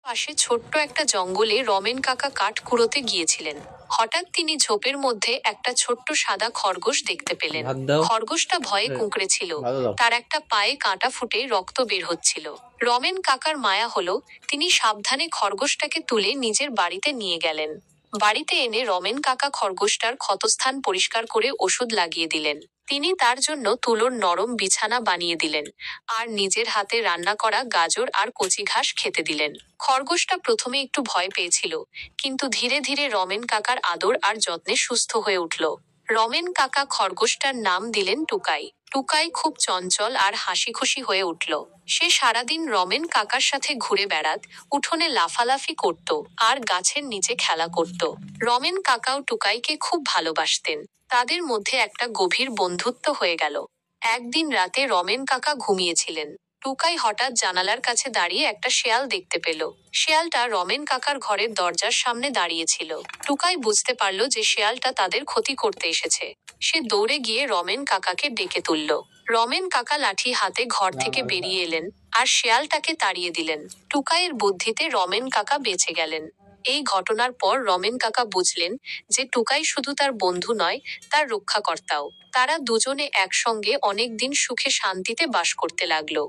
পাশে ছোট্ট একটা জঙ্গলে রমেন কাকা কাঠ কুড়োতে গিয়েছিলেন। হঠাৎ তিনি ঝোপের মধ্যে একটা ছোট্ট সাদা খরগোশ দেখতে পেলেন। ভাত দাও। খরগোশটা ভয়ে কুঁকড়েছিল। ভালো দাও। তার একটা পায়ে কাঁটা ফুটে রক্ত বের হচ্ছিল। রমেন কাকার মায়া হলো, তিনি সাবধানে খরগোশটাকে তুলে নিজের বাড়িতে নিয়ে গেলেন। বাড়িতে এনে রমেন কাকা খরগোশটার ক্ষতস্থান পরিষ্কার করে ওষুধ লাগিয়ে দিলেন। তিনি তার জন্য তুলোর নরম বিছানা বানিয়ে দিলেন, আর নিজের হাতে রান্না করা গাজর আর কচি ঘাস খেতে দিলেন। খরগোশটা প্রথমে একটু ভয় পেয়েছিল, কিন্তু ধীরে ধীরে রমেন কাকার আদর আর যত্নে সুস্থ হয়ে উঠল। রমেন কাকা খরগোশটার নাম দিলেন টুকাই। টুকাই খুব চঞ্চল আর হাসিখুশি হয়ে উঠল। সে সারাদিন রমেন কাকার সাথে ঘুরে বেড়াত, উঠোনে লাফালাফি করত আর গাছের নিচে খেলা করত। রমেন কাকাও টুকাইকে খুব ভালোবাসতেন। তাদের মধ্যে একটা গভীর বন্ধুত্ব হয়ে গেল। একদিন রাতে রমেন কাকা ঘুমিয়েছিলেন। টুকাই হঠাৎ জানালার কাছে দাঁড়িয়ে একটা শেয়াল দেখতে পেল। শেয়ালটা রমেন কাকার ঘরের দরজার সামনে দাঁড়িয়েছিল। টুকাই বুঝতে পারল যে শেয়ালটা তাদের ক্ষতি করতে এসেছে। সে দৌড়ে গিয়ে রমেন কাকাকে ডেকে তুলল। রমেন কাকা লাঠি হাতে ঘর থেকে বেরিয়ে এলেন, আর শেয়ালটাকে তাড়িয়ে দিলেন। টুকাইয়ের বুদ্ধিতে রমেন কাকা বেঁচে গেলেন। এই ঘটনার পর রমেন কাকা বুঝলেন যে টুকাই শুধু তার বন্ধু নয়, তার রক্ষাকর্তাও। তারা দুজনে একসঙ্গে অনেক দিন সুখে শান্তিতে বাস করতে লাগলো।